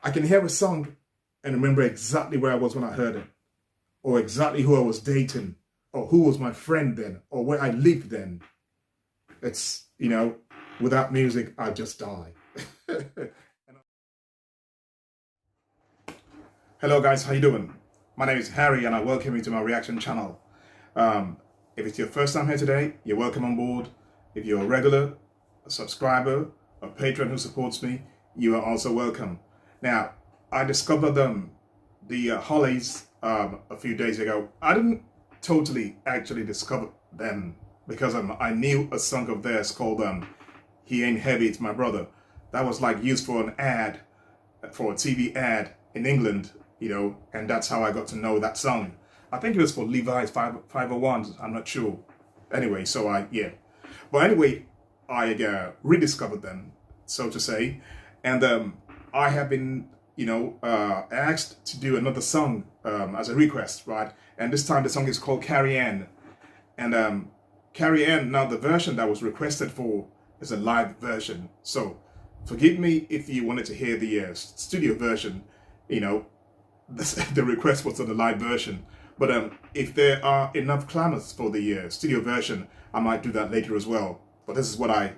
I can hear a song and remember exactly where I was when I heard it, or exactly who I was dating, or who was my friend then, or where I lived then. It's, without music, I just die. Hello guys, how you doing? My name is Harry and I welcome you to my reaction channel. If it's your first time here today, you're welcome on board. If you're a regular, a subscriber, a patron who supports me, you are also welcome. Now, I discovered the Hollies a few days ago. I didn't totally actually discover them because I knew a song of theirs called He Ain't Heavy, It's My Brother. That was like used for an ad, for a TV ad in England, and that's how I got to know that song. I think it was for Levi's 501s, I'm not sure. Anyway, But anyway, I rediscovered them, so to say, and I have been, asked to do another song as a request, right? And this time the song is called Carrie Anne. And Carrie Anne, now the version that was requested for is a live version. So forgive me if you wanted to hear the studio version, the request was on the live version. But if there are enough clamors for the studio version, I might do that later as well. But this is what I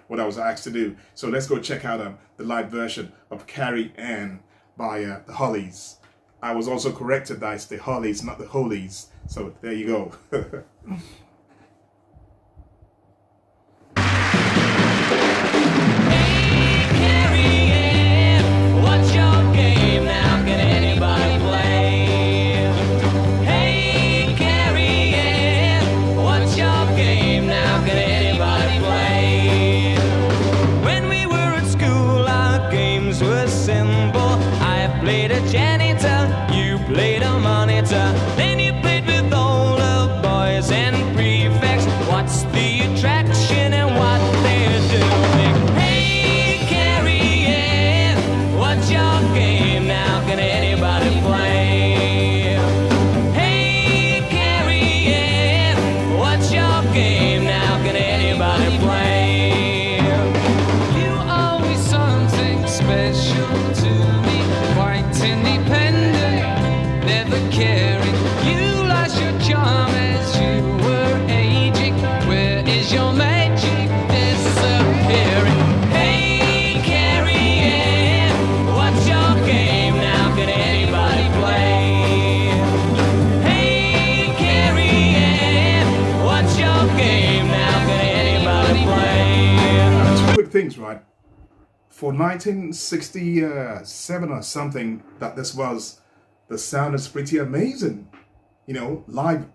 was asked to do. So let's go check out the live version of Carrie Anne by the Hollies. I was also corrected that it's the Hollies, not the Holies. So there you go. Then you played with all the boys and prefects. What's the attraction and what they're doing? Hey, Carrie Anne, what's your game now? Can anybody play? Hey, Carrie Anne, what's your game now? Can anybody play? You always something special to me, quite independent, never caring. You lost your charm as you were aging. Where is your magic disappearing? Hey, Carrie Anne, what's your game now? Can anybody play? Hey, Carrie Anne, what's your game now? Can anybody play? Two quick things, right? For 1967 or something that this was, the sound is pretty amazing, live.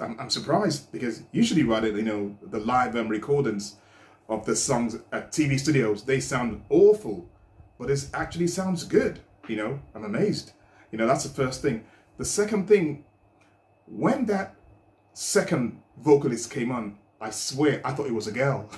I'm surprised because usually, right, the live recordings of the songs at TV studios, they sound awful, but this actually sounds good. I'm amazed. That's the first thing. The second thing, when that second vocalist came on, I swear I thought it was a girl.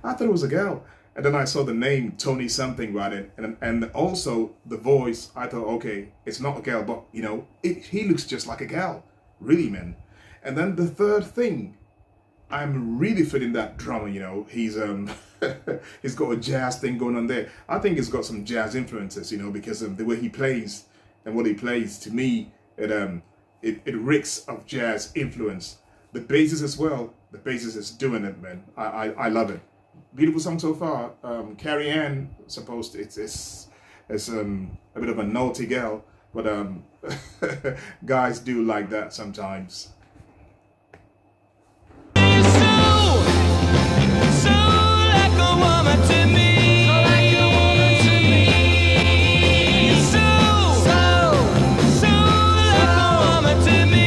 I thought it was a girl. And then I saw the name Tony something, right? And also the voice, I thought, okay, it's not a girl, but he looks just like a girl. Really, man. And then the third thing, I'm really feeling that drummer, he's he's got a jazz thing going on there. I think he's got some jazz influences, because of the way he plays and what he plays. To me, it reeks of jazz influence. The bassist as well, the bassist is doing it, man. I love it. Beautiful song so far. Carrie Anne, it's a bit of a naughty girl, but guys do like that sometimes. So like a woman to me. Like a woman to me. So like a woman to me.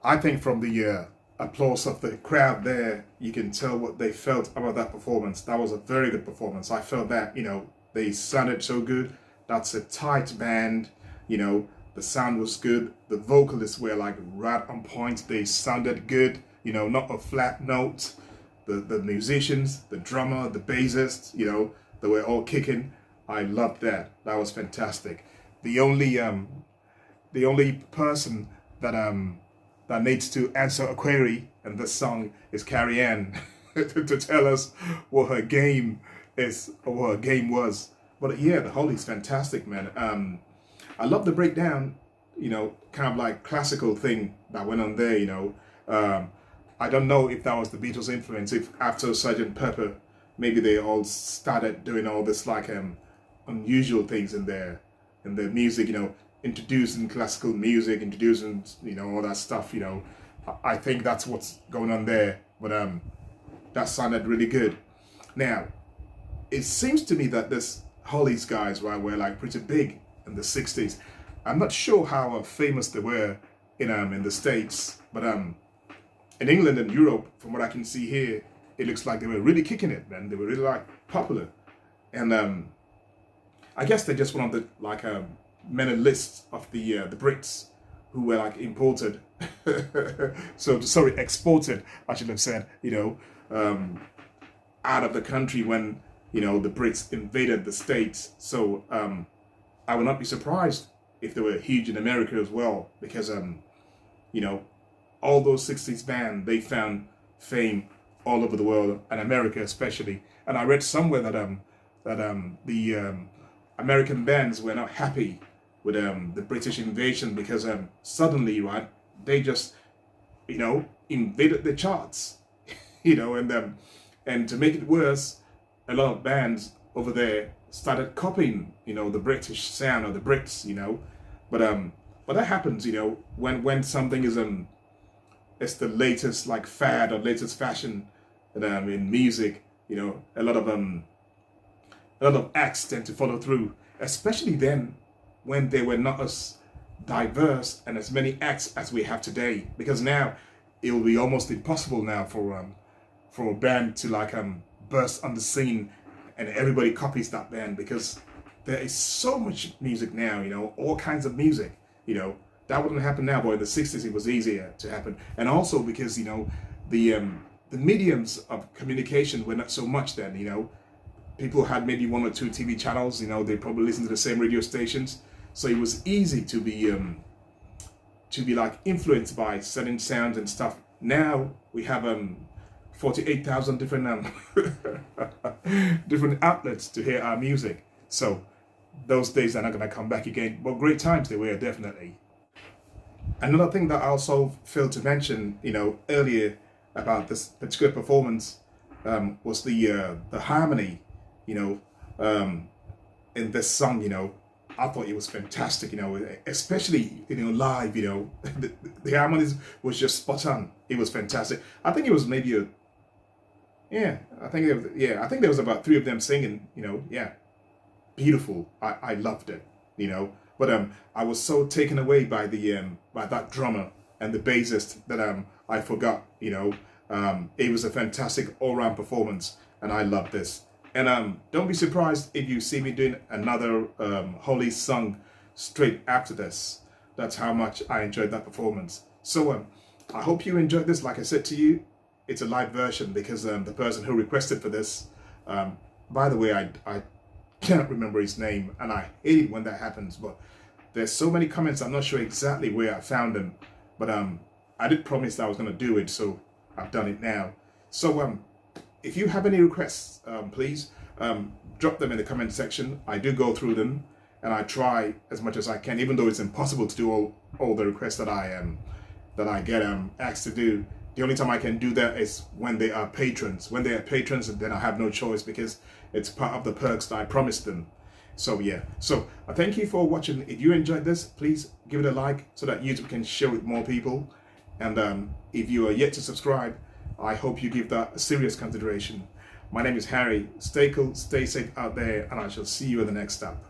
I think from the applause of the crowd there, you can tell what they felt about that performance. That was a very good performance. I felt that, they sounded so good. That's a tight band, the sound was good. The vocalists were like right on point. They sounded good, not a flat note. The musicians, the drummer, the bassist, they were all kicking. I loved that. That was fantastic. The only person that needs to answer a query in this song is Carrie Anne to tell us what her game is or what her game was. But yeah, the Hollie's fantastic, man. I love the breakdown, kind of like classical thing that went on there, I don't know if that was the Beatles' influence, if after Sgt. Pepper, maybe they all started doing all this like unusual things in their music, introducing classical music, introducing, all that stuff, I think that's what's going on there. But that sounded really good. Now, it seems to me that this Hollies guys, right, were like pretty big in the 60s. I'm not sure how famous they were in the States, but in England and Europe, from what I can see here, it looks like they were really kicking it, man. They were really like popular. And I guess they're just one of the like many lists of the Brits who were like imported, exported, I should have said, out of the country when, the Brits invaded the States. So I would not be surprised if they were huge in America as well, because, all those 60s bands, they found fame all over the world, and America especially. And I read somewhere that the American bands were not happy with the British invasion because suddenly, right, they just, invaded the charts, and to make it worse, a lot of bands over there started copying, the British sound or the Brits, but that happens, when something is it's the latest like fad or latest fashion in music, a lot of acts tend to follow through, especially then when they were not as diverse and as many acts as we have today, because now it will be almost impossible now for a band to like burst on the scene and everybody copies that band, because there is so much music now, all kinds of music, that wouldn't happen now, but in the 60s it was easier to happen. And also because, the mediums of communication were not so much then, people had maybe one or two TV channels, they probably listened to the same radio stations. So it was easy to be like influenced by certain sounds and stuff. Now we have 48,000 different different outlets to hear our music. So those days are not going to come back again. But great times they were, definitely. Another thing that I also failed to mention, earlier about this particular performance was the harmony, in this song, I thought it was fantastic, especially, live, the harmonies was just spot on. It was fantastic. I think it was maybe I think there was about 3 of them singing, beautiful. I loved it, but I was so taken away by the by that drummer and the bassist that I forgot, it was a fantastic all-round performance, and I loved this. And don't be surprised if you see me doing another Hollies song straight after this. That's how much I enjoyed that performance. So I hope you enjoyed this. Like I said to you, it's a live version because the person who requested for this, by the way, I cannot remember his name, and I hate it when that happens, but there's so many comments, I'm not sure exactly where I found them, but I did promise that I was going to do it, so I've done it now. So if you have any requests, please drop them in the comment section. I do go through them, and I try as much as I can, even though it's impossible to do all the requests that I get asked to do. The only time I can do that is when they are patrons. When they are patrons, then I have no choice because it's part of the perks that I promised them. So yeah, so thank you for watching. If you enjoyed this, please give it a like so that YouTube can share with more people. And if you are yet to subscribe, I hope you give that a serious consideration. My name is Harry. Stay cool, stay safe out there, and I shall see you in the next step.